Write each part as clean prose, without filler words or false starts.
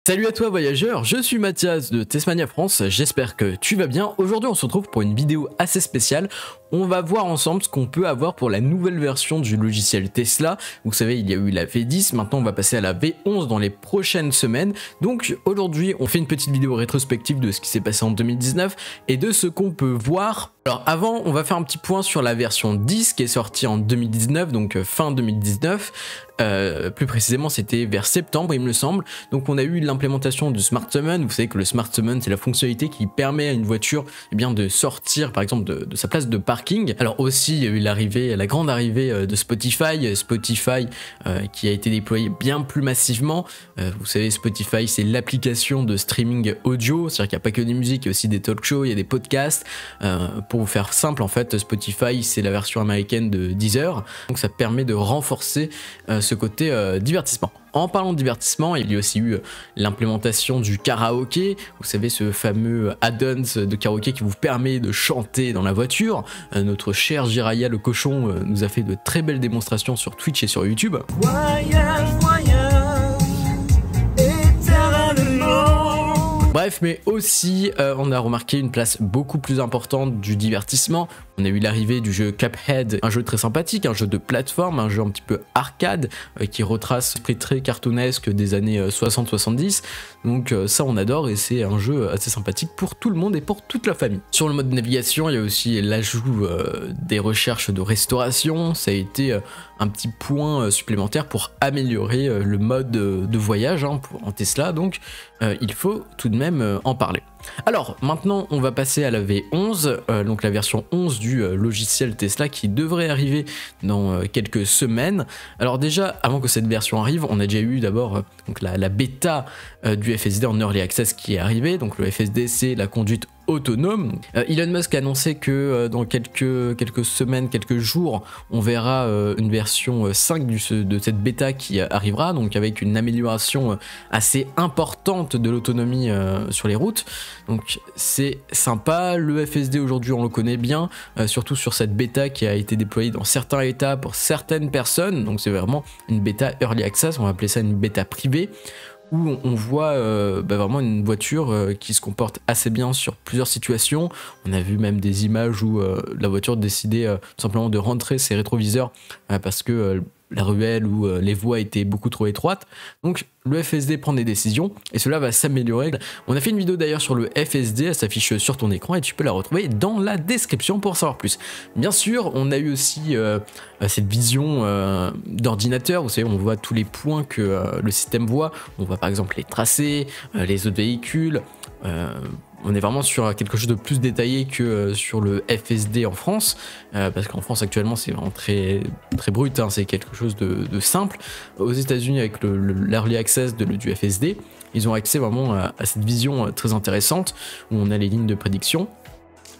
Salut à toi voyageur, je suis Mathias de Tesmania France, j'espère que tu vas bien. Aujourd'hui on se retrouve pour une vidéo assez spéciale. On va voir ensemble ce qu'on peut avoir pour la nouvelle version du logiciel Tesla. Vous savez, il y a eu la V10, maintenant on va passer à la V11 dans les prochaines semaines. Donc aujourd'hui on fait une petite vidéo rétrospective de ce qui s'est passé en 2019 et de ce qu'on peut voir. Alors avant, on va faire un petit point sur la version 10 qui est sortie en 2019, donc fin 2019. Plus précisément, c'était vers septembre, il me semble. Donc on a eu l'implémentation du Smart Summon. Vous savez que le Smart Summon, c'est la fonctionnalité qui permet à une voiture de sortir, par exemple, de sa place de parking. Alors aussi, il y a eu la grande arrivée de Spotify. Spotify qui a été déployé bien plus massivement. Vous savez, Spotify, c'est l'application de streaming audio. C'est-à-dire qu'il n'y a pas que des musiques, il y a aussi des talk shows, il y a des podcasts. Pour vous faire simple, en fait, Spotify, c'est la version américaine de Deezer. Donc ça permet de renforcer ce côté divertissement. En parlant de divertissement, il y a aussi eu l'implémentation du karaoké. Vous savez, ce fameux add-ons de karaoké qui vous permet de chanter dans la voiture. Notre cher Jiraya le cochon nous a fait de très belles démonstrations sur Twitch et sur YouTube. Voyage, voyage, éternellement. Bref, mais aussi, on a remarqué une place beaucoup plus importante du divertissement. On a eu l'arrivée du jeu Cuphead, un jeu très sympathique, un jeu de plateforme, un jeu un petit peu arcade qui retrace l'esprit très cartoonesque des années 60-70. Donc ça on adore et c'est un jeu assez sympathique pour tout le monde et pour toute la famille. Sur le mode de navigation, il y a aussi l'ajout des recherches de restauration. Ça a été un petit point supplémentaire pour améliorer le mode de voyage en Tesla. Donc il faut tout de même en parler. Alors maintenant on va passer à la V11, donc la version 11 du logiciel Tesla qui devrait arriver dans quelques semaines. Alors déjà avant que cette version arrive, on a déjà eu d'abord la bêta du FSD en Early Access qui est arrivée. Donc le FSD, c'est la conduite autonome. Elon Musk a annoncé que dans quelques semaines, quelques jours, on verra une version 5 de cette bêta qui arrivera, donc avec une amélioration assez importante de l'autonomie sur les routes. Donc c'est sympa. Le FSD aujourd'hui on le connaît bien, surtout sur cette bêta qui a été déployée dans certains états pour certaines personnes. Donc c'est vraiment une bêta Early Access, on va appeler ça une bêta privée, où on voit vraiment une voiture qui se comporte assez bien sur plusieurs situations. On a vu même des images où la voiture décidait tout simplement de rentrer ses rétroviseurs parce que la ruelle ou les voies étaient beaucoup trop étroites. Donc le FSD prend des décisions et cela va s'améliorer. On a fait une vidéo d'ailleurs sur le FSD, elle s'affiche sur ton écran et tu peux la retrouver dans la description pour savoir plus. Bien sûr, on a eu aussi cette vision d'ordinateur. Vous savez, on voit tous les points que le système voit. On voit par exemple les tracés, les autres véhicules. On est vraiment sur quelque chose de plus détaillé que sur le FSD en France, parce qu'en France actuellement c'est vraiment très brut, hein, c'est quelque chose de simple. Aux États-Unis avec l'early access du FSD, ils ont accès vraiment à cette vision très intéressante où on a les lignes de prédiction.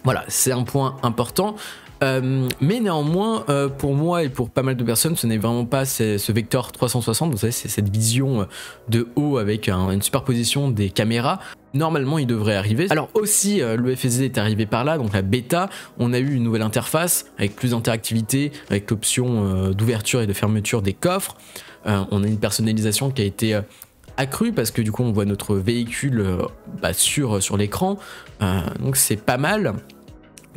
Voilà, c'est un point important. Mais néanmoins, pour moi et pour pas mal de personnes, ce n'est vraiment pas ce vecteur 360, vous savez, c'est cette vision de haut avec une superposition des caméras. Normalement, il devrait arriver. Alors aussi, le FSD est arrivé par là, donc la bêta, on a eu une nouvelle interface avec plus d'interactivité, avec l'option d'ouverture et de fermeture des coffres. On a une personnalisation qui a été accrue parce que du coup, on voit notre véhicule sur l'écran, donc c'est pas mal.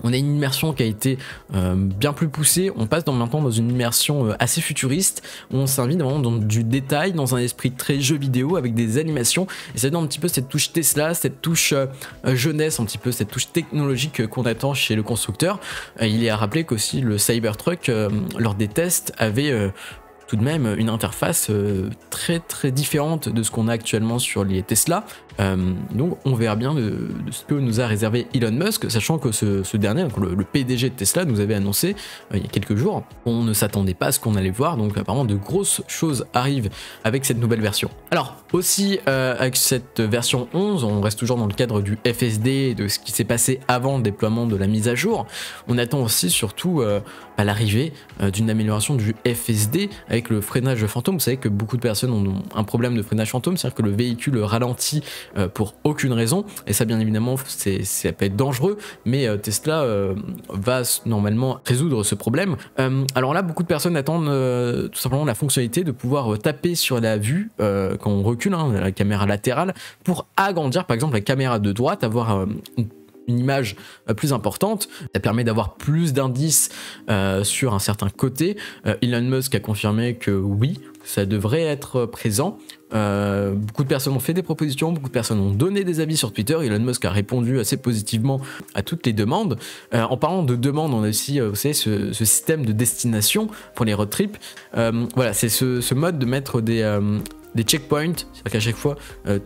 On a une immersion qui a été bien plus poussée. On passe maintenant dans une immersion assez futuriste où on s'invite vraiment dans du détail, dans un esprit très jeu vidéo avec des animations. Et ça donne un petit peu cette touche Tesla, cette touche jeunesse, un petit peu cette touche technologique qu'on attend chez le constructeur. Il est à rappeler qu'aussi le Cybertruck, lors des tests, avait tout de même une interface très différente de ce qu'on a actuellement sur les Tesla. Donc on verra bien de ce que nous a réservé Elon Musk, sachant que ce dernier, donc le PDG de Tesla, nous avait annoncé il y a quelques jours, on ne s'attendait pas à ce qu'on allait voir, donc apparemment de grosses choses arrivent avec cette nouvelle version. Alors aussi avec cette version 11, on reste toujours dans le cadre du FSD et de ce qui s'est passé avant le déploiement de la mise à jour. On attend aussi surtout l'arrivée d'une amélioration du FSD avec le freinage fantôme. Vous savez que beaucoup de personnes ont un problème de freinage fantôme, c'est-à-dire que le véhicule ralentit pour aucune raison, et ça bien évidemment ça peut être dangereux, mais Tesla va normalement résoudre ce problème. Alors là, beaucoup de personnes attendent tout simplement la fonctionnalité de pouvoir taper sur la vue quand on recule, hein, la caméra latérale, pour agrandir par exemple la caméra de droite, avoir une image plus importante. Ça permet d'avoir plus d'indices sur un certain côté. Elon Musk a confirmé que oui, ça devrait être présent. Beaucoup de personnes ont fait des propositions, beaucoup de personnes ont donné des avis sur Twitter. Elon Musk a répondu assez positivement à toutes les demandes. En parlant de demandes, on a aussi vous savez, ce système de destination pour les road trips. Voilà, c'est ce mode de mettre des checkpoints, c'est-à-dire qu'à chaque fois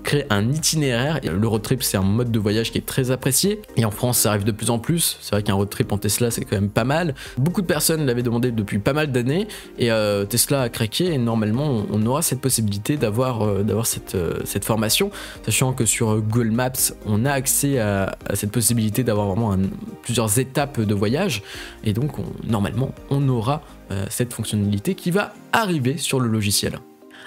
créer un itinéraire. Le road trip, c'est un mode de voyage qui est très apprécié, et en France ça arrive de plus en plus. C'est vrai qu'un road trip en Tesla c'est quand même pas mal. Beaucoup de personnes l'avaient demandé depuis pas mal d'années, et Tesla a craqué, et normalement on aura cette possibilité d'avoir cette formation, sachant que sur Google Maps on a accès à cette possibilité d'avoir vraiment plusieurs étapes de voyage, et donc normalement on aura cette fonctionnalité qui va arriver sur le logiciel.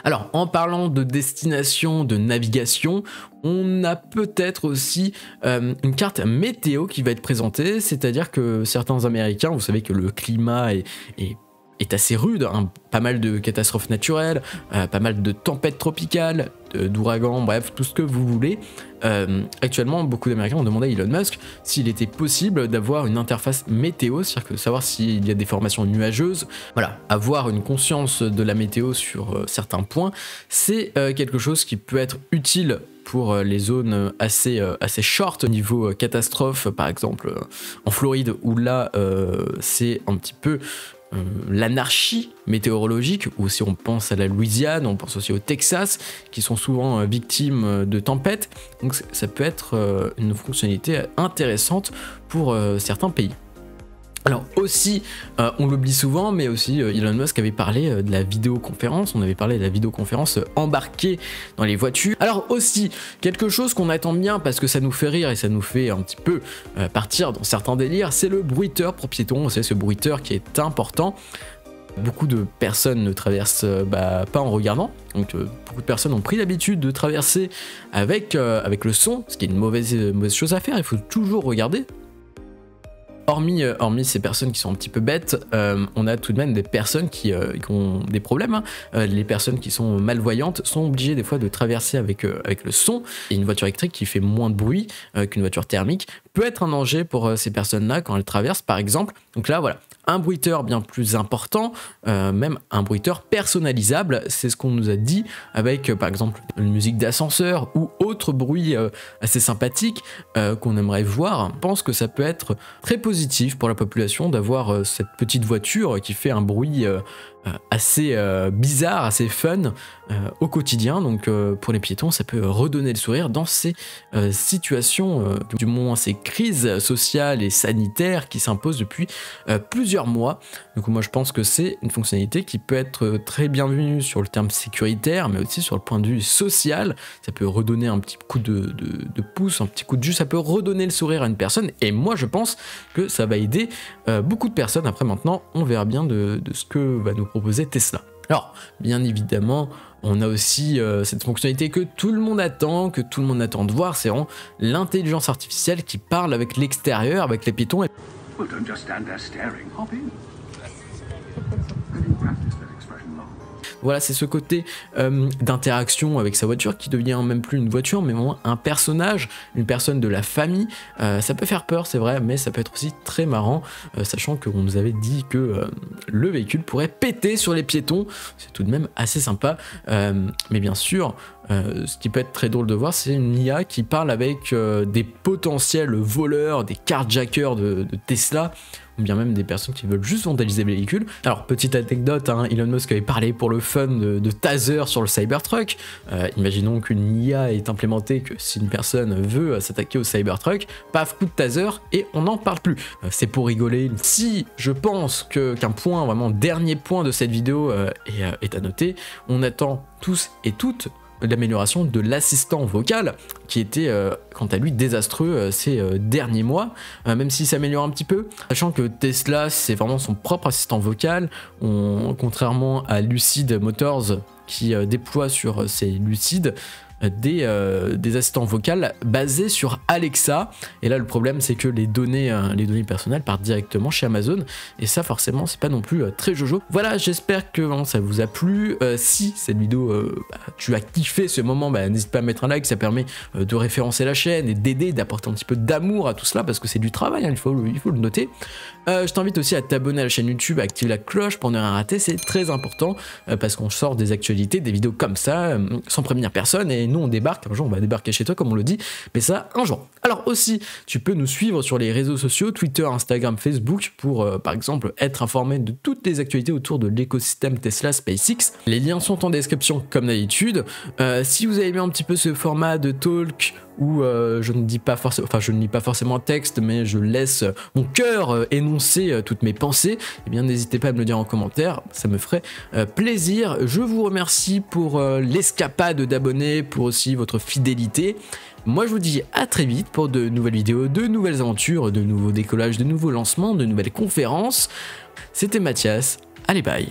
Alors, en parlant de destination, de navigation, on a peut-être aussi une carte météo qui va être présentée, c'est-à-dire que certains Américains, vous savez que le climat est assez rude, hein, pas mal de catastrophes naturelles, pas mal de tempêtes tropicales, d'ouragans, bref, tout ce que vous voulez. Actuellement, beaucoup d'Américains ont demandé à Elon Musk s'il était possible d'avoir une interface météo, c'est-à-dire que savoir s'il y a des formations nuageuses. Voilà, avoir une conscience de la météo sur certains points, c'est quelque chose qui peut être utile pour les zones assez short au niveau catastrophe, par exemple en Floride, où là c'est un petit peu l'anarchie météorologique, ou si on pense à la Louisiane, on pense aussi au Texas, qui sont souvent victimes de tempêtes. Donc ça peut être une fonctionnalité intéressante pour certains pays. Alors aussi, on l'oublie souvent, mais aussi Elon Musk avait parlé de la vidéoconférence, on avait parlé de la vidéoconférence embarquée dans les voitures. Alors aussi, quelque chose qu'on attend bien parce que ça nous fait rire et ça nous fait un petit peu partir dans certains délires, c'est le bruiteur pour piétons, c'est ce bruiteur qui est important. Beaucoup de personnes ne traversent pas en regardant, donc beaucoup de personnes ont pris l'habitude de traverser avec le son, ce qui est une mauvaise chose à faire, il faut toujours regarder. Hormis ces personnes qui sont un petit peu bêtes, on a tout de même des personnes qui ont des problèmes. Hein. Les personnes qui sont malvoyantes sont obligées des fois de traverser avec le son. Et une voiture électrique qui fait moins de bruit qu'une voiture thermique peut être un danger pour ces personnes-là quand elles traversent, par exemple. Donc là, voilà, un bruiteur bien plus important, même un bruiteur personnalisable, c'est ce qu'on nous a dit avec, par exemple, une musique d'ascenseur ou autre bruit assez sympathique qu'on aimerait voir. Je pense que ça peut être très positif pour la population d'avoir cette petite voiture qui fait un bruit assez bizarre, assez fun au quotidien. Donc pour les piétons, ça peut redonner le sourire dans ces situations, du moins ces crises sociales et sanitaires qui s'imposent depuis plusieurs mois. Donc moi je pense que c'est une fonctionnalité qui peut être très bienvenue sur le terme sécuritaire, mais aussi sur le point de vue social. Ça peut redonner un petit coup de pouce, un petit coup de jus, ça peut redonner le sourire à une personne, et moi je pense que ça va aider beaucoup de personnes. Après maintenant, on verra bien de ce que va nous proposer Tesla. Alors, bien évidemment, on a aussi cette fonctionnalité que tout le monde attend de voir, c'est vraiment l'intelligence artificielle qui parle avec l'extérieur, avec les piétons. Well, don't just stand there staring. Hop in. Voilà, c'est ce côté d'interaction avec sa voiture qui devient même plus une voiture, mais vraiment un personnage, une personne de la famille. Ça peut faire peur, c'est vrai, mais ça peut être aussi très marrant, sachant qu'on nous avait dit que le véhicule pourrait péter sur les piétons. C'est tout de même assez sympa, mais bien sûr, ce qui peut être très drôle de voir, c'est une IA qui parle avec des potentiels voleurs, des carjackers de Tesla, ou bien même des personnes qui veulent juste vandaliser le véhicule. Alors, petite anecdote, hein, Elon Musk avait parlé pour le fun de taser sur le Cybertruck. Imaginons qu'une IA est implémentée, que si une personne veut s'attaquer au Cybertruck, paf, coup de taser, et on n'en parle plus. C'est pour rigoler. Si je pense qu'un point, vraiment dernier point de cette vidéo est à noter, on attend tous et toutes l'amélioration de l'assistant vocal qui était quant à lui désastreux ces derniers mois, même s'il s'améliore un petit peu, sachant que Tesla c'est vraiment son propre assistant vocal, contrairement à Lucid Motors qui déploie sur ses Lucid des assistants vocaux basés sur Alexa, et là le problème c'est que les données personnelles partent directement chez Amazon, et ça forcément c'est pas non plus très jojo. Voilà, j'espère que ça vous a plu. Si cette vidéo tu as kiffé ce moment, n'hésite pas à mettre un like, ça permet de référencer la chaîne et d'aider, d'apporter un petit peu d'amour à tout cela parce que c'est du travail, il faut le noter. Je t'invite aussi à t'abonner à la chaîne YouTube, à activer la cloche pour ne rien rater, c'est très important parce qu'on sort des actualités, des vidéos comme ça sans prévenir personne, et nous on débarque, un jour on va débarquer chez toi comme on le dit, mais ça un jour. Alors aussi, tu peux nous suivre sur les réseaux sociaux, Twitter, Instagram, Facebook, pour par exemple être informé de toutes les actualités autour de l'écosystème Tesla SpaceX. Les liens sont en description comme d'habitude. Si vous avez aimé un petit peu ce format de talk où je ne lis pas forcément un texte, mais je laisse mon cœur énoncer toutes mes pensées, eh bien n'hésitez pas à me le dire en commentaire, ça me ferait plaisir. Je vous remercie pour l'escapade d'abonnés, pour aussi votre fidélité. Moi je vous dis à très vite pour de nouvelles vidéos, de nouvelles aventures, de nouveaux décollages, de nouveaux lancements, de nouvelles conférences. C'était Mathias, allez bye.